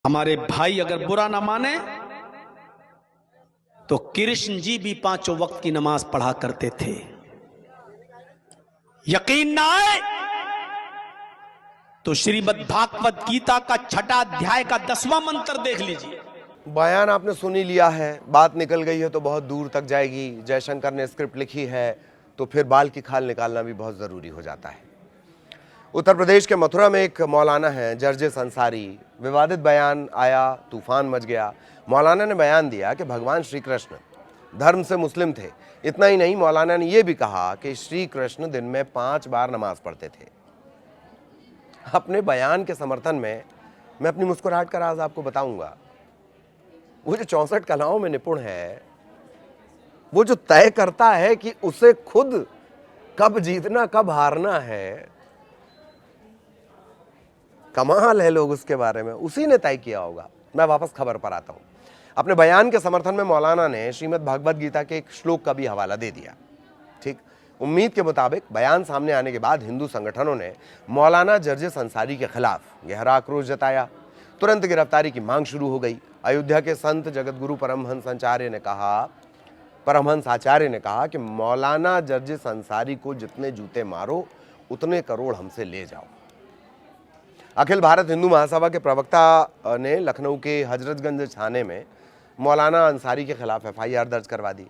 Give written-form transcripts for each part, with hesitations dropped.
हमारे भाई अगर बुरा ना माने तो कृष्ण जी भी पांचों वक्त की नमाज पढ़ा करते थे। यकीन ना आए तो श्रीमद् भागवत गीता का 6वां अध्याय का 10वां मंत्र देख लीजिए। बयान आपने सुन ही लिया है, बात निकल गई है तो बहुत दूर तक जाएगी। जयशंकर ने स्क्रिप्ट लिखी है तो फिर बाल की खाल निकालना भी बहुत जरूरी हो जाता है। उत्तर प्रदेश के मथुरा में एक मौलाना है जर्जिस अंसारी। विवादित बयान आया, तूफान मच गया। मौलाना ने बयान दिया कि भगवान श्री कृष्ण धर्म से मुस्लिम थे। इतना ही नहीं, मौलाना ने यह भी कहा कि श्री कृष्ण दिन में 5 बार नमाज पढ़ते थे। अपने बयान के समर्थन में मैं अपनी मुस्कुराहट का राज आपको बताऊंगा। वो जो 64 कलाओं में निपुण है, वो जो तय करता है कि उसे खुद कब जीतना कब हारना है, कमाल है लोग उसके बारे में, उसी ने तय किया होगा। मैं वापस खबर पर आता हूं। अपने बयान के समर्थन में मौलाना ने श्रीमद् भागवत गीता के एक श्लोक का भी हवाला दे दिया। ठीक, उम्मीद के मुताबिक बयान सामने आने के बाद हिंदू संगठनों ने मौलाना जर्जिस अंसारी के खिलाफ गहरा आक्रोश जताया। तुरंत गिरफ्तारी की मांग शुरू हो गई। अयोध्या के संत जगतगुरु परमहंस आचार्य ने कहा कि मौलाना जर्जिस अंसारी को जितने जूते मारो उतने करोड़ हमसे ले जाओ। अखिल भारत हिंदू महासभा के प्रवक्ता ने लखनऊ के हजरतगंज थाने में मौलाना अंसारी के खिलाफ FIR दर्ज करवा दी।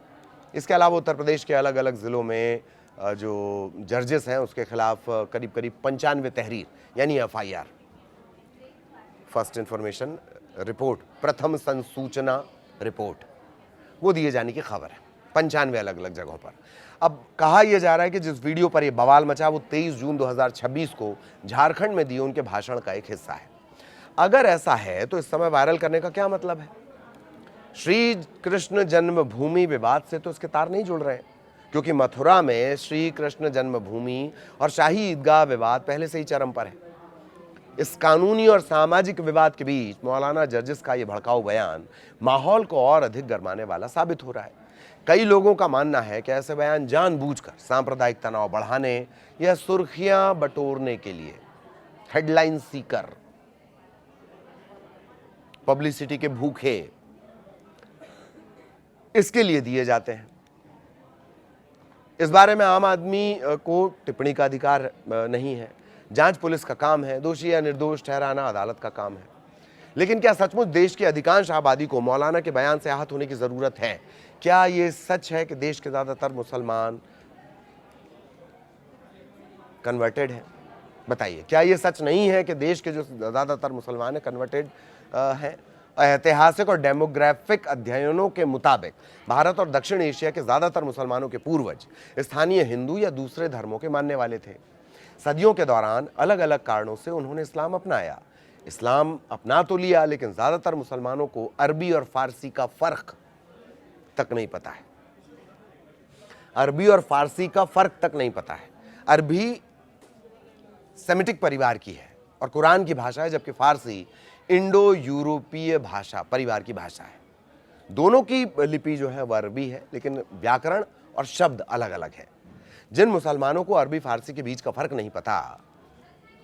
इसके अलावा उत्तर प्रदेश के अलग अलग ज़िलों में जो जर्जिस हैं उसके खिलाफ करीब 95 तहरीर यानी FIR, फर्स्ट इंफॉर्मेशन रिपोर्ट, प्रथम संसूचना रिपोर्ट, वो दिए जाने की खबर है 95 अलग अलग जगहों पर। अब कहा यह जा रहा है कि जिस वीडियो पर यह बवाल मचा वो 23 जून 2026 को झारखंड में दिए उनके भाषण का एक हिस्सा है। अगर ऐसा है तो इस समय वायरल करने का क्या मतलब है? श्री कृष्ण जन्मभूमि विवाद से तो इसके तार नहीं जुड़ रहे हैं, क्योंकि मथुरा में श्री कृष्ण जन्मभूमि और शाही ईदगाह विवाद पहले से ही चरम पर है। इस कानूनी और सामाजिक विवाद के बीच मौलाना जर्जिस का यह भड़काऊ बयान माहौल को और अधिक गरमाने वाला साबित हो रहा है। कई लोगों का मानना है कि ऐसे बयान जानबूझकर सांप्रदायिक तनाव बढ़ाने या सुर्खियां बटोरने के लिए, हेडलाइन सीकर, पब्लिसिटी के भूखे, इसके लिए दिए जाते हैं। इस बारे में आम आदमी को टिप्पणी का अधिकार नहीं है। जांच पुलिस का काम है, दोषी या निर्दोष ठहराना अदालत का काम है। लेकिन क्या सचमुच देश की अधिकांश आबादी को मौलाना के बयान से आहत होने की जरूरत है? क्या यह सच है कि देश के ज्यादातर मुसलमान कन्वर्टेड हैं? बताइए, क्या यह सच नहीं है कि देश के जो ज्यादातर मुसलमान हैं कन्वर्टेड हैं? ऐतिहासिक और डेमोग्राफिक अध्ययनों के मुताबिक भारत और दक्षिण एशिया के ज्यादातर मुसलमानों के पूर्वज स्थानीय हिंदू या दूसरे धर्मों के मानने वाले थे। सदियों के दौरान अलग अलग कारणों से उन्होंने इस्लाम अपनाया। इस्लाम अपना तो लिया, लेकिन ज्यादातर मुसलमानों को अरबी और फारसी का फर्क तक नहीं पता है। अरबी और फारसी का फर्क तक नहीं पता है। अरबी सेमिटिक परिवार की है और कुरान की भाषा है, जबकि फारसी इंडो यूरोपीय भाषा परिवार की भाषा है। दोनों की लिपि जो है वह अरबी है, लेकिन व्याकरण और शब्द अलग अलग है। जिन मुसलमानों को अरबी फारसी के बीच का फर्क नहीं पता,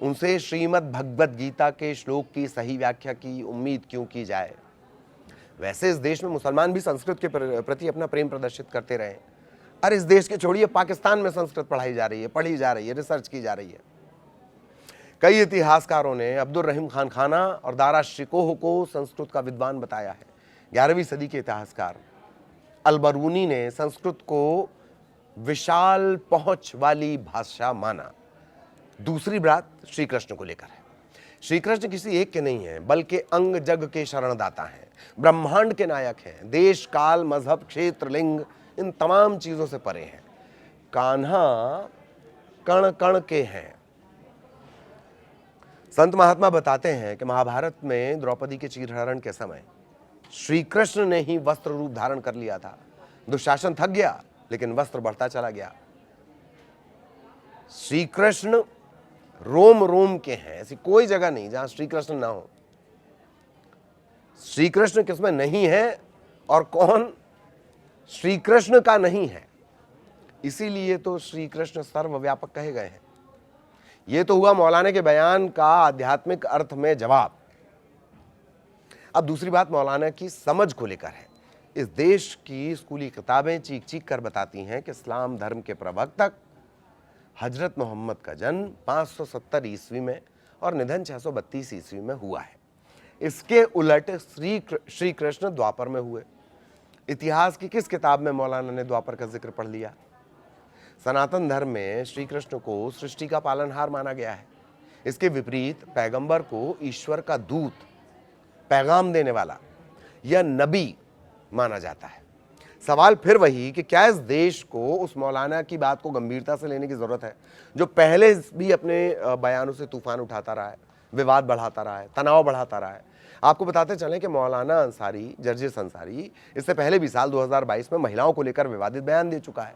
उनसे श्रीमद् भगवत गीता के श्लोक की सही व्याख्या की उम्मीद क्यों की जाए? वैसे इस देश में मुसलमान भी संस्कृत के प्रति अपना प्रेम प्रदर्शित करते रहे। अरे इस देश के छोड़िए, पाकिस्तान में संस्कृत पढ़ी जा रही है, रिसर्च की जा रही है। कई इतिहासकारों ने अब्दुल रहीम खान खाना और दारा शिकोह को संस्कृत का विद्वान बताया है। 11वीं सदी के इतिहासकार अलबरूनी ने संस्कृत को विशाल पहुंच वाली भाषा माना। दूसरी बात श्री कृष्ण को लेकर है। श्री कृष्ण किसी एक के नहीं है, बल्कि अंग जग के शरणदाता हैं, ब्रह्मांड के नायक हैं, देश काल मजहब क्षेत्र लिंग इन तमाम चीजों से परे हैं। कान्हा कण कण के हैं। संत महात्मा बताते हैं कि महाभारत में द्रौपदी के चीरहरण के समय श्री कृष्ण ने ही वस्त्र रूप धारण कर लिया था। दुशासन थक गया, लेकिन वस्त्र बढ़ता चला गया। श्री कृष्ण रोम रोम के हैं, ऐसी कोई जगह नहीं जहां श्री कृष्ण ना हो। श्री कृष्ण किसमें नहीं है और कौन श्री कृष्ण का नहीं है, इसीलिए तो श्री कृष्ण सर्वव्यापक कहे गए हैं। यह तो हुआ मौलाना के बयान का आध्यात्मिक अर्थ में जवाब। अब दूसरी बात मौलाना की समझ को लेकर है। इस देश की स्कूली किताबें चीख चीख कर बताती हैं कि इस्लाम धर्म के प्रवर्तक हजरत मोहम्मद का जन्म 570 ईस्वी में और निधन 632 ईस्वी में हुआ है। इसके उलट श्री कृष्ण द्वापर में हुए। इतिहास की किस किताब में मौलाना ने द्वापर का जिक्र पढ़ लिया? सनातन धर्म में श्री कृष्ण को सृष्टि का पालनहार माना गया है। इसके विपरीत पैगंबर को ईश्वर का दूत, पैगाम देने वाला या नबी माना जाता है। सवाल फिर वही कि क्या इस देश को उस मौलाना की बात को गंभीरता से लेने की जरूरत है जो पहले भी अपने बयानों से तूफान उठाता रहा है, विवाद बढ़ाता रहा है, तनाव बढ़ाता रहा है। आपको बताते चलें कि मौलाना अंसारी, जर्जिस अंसारी, इससे पहले भी साल 2022 में महिलाओं को लेकर विवादित बयान दे चुका है।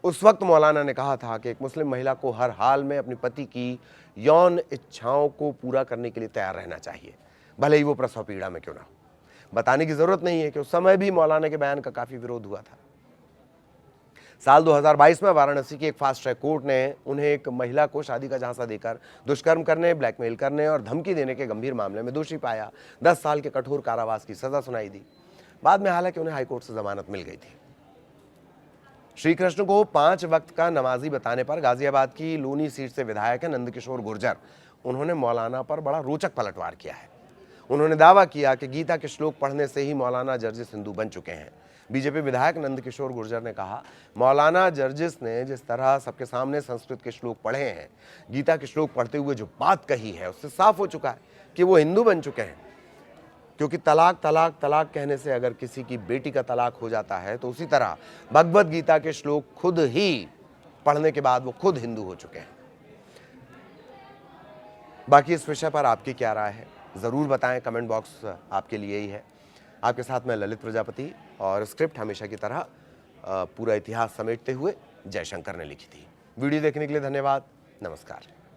उस वक्त मौलाना ने कहा था कि एक मुस्लिम महिला को हर हाल में अपने पति की यौन इच्छाओं को पूरा करने के लिए तैयार रहना चाहिए, भले ही वो प्रसव पीड़ा में क्यों ना हो। बताने की जरूरत नहीं है कि उस समय भी मौलाना के बयान का काफी विरोध हुआ था। साल 2022 में वाराणसी की एक फास्ट ट्रैक कोर्ट ने उन्हें एक महिला को शादी का झांसा देकर दुष्कर्म करने, ब्लैकमेल करने और धमकी देने के गंभीर मामले में दोषी पाया। 10 साल के कठोर कारावास की सजा सुनाई दी। बाद में हालांकि उन्हें हाईकोर्ट से जमानत मिल गई थी। श्री कृष्ण को 5 वक्त का नमाजी बताने पर गाजियाबाद की लोनी सीट से विधायक है नंदकिशोर गुर्जर, उन्होंने मौलाना पर बड़ा रोचक पलटवार किया है। उन्होंने दावा किया कि गीता के श्लोक पढ़ने से ही मौलाना जर्जिस हिंदू बन चुके हैं। बीजेपी विधायक नंदकिशोर गुर्जर ने कहा, मौलाना जर्जिस ने जिस तरह सबके सामने संस्कृत के श्लोक पढ़े हैं, गीता के श्लोक पढ़ते हुए जो बात कही है, उससे साफ हो चुका है कि वो हिंदू बन चुके हैं। क्योंकि तलाक तलाक तलाक कहने से अगर किसी की बेटी का तलाक हो जाता है, तो उसी तरह भगवत गीता के श्लोक खुद ही पढ़ने के बाद वो खुद हिंदू हो चुके हैं। बाकी इस विषय पर आपकी क्या राय है जरूर बताएं, कमेंट बॉक्स आपके लिए ही है। आपके साथ मैं ललित प्रजापति, और स्क्रिप्ट हमेशा की तरह पूरा इतिहास समेटते हुए जयशंकर ने लिखी थी। वीडियो देखने के लिए धन्यवाद। नमस्कार।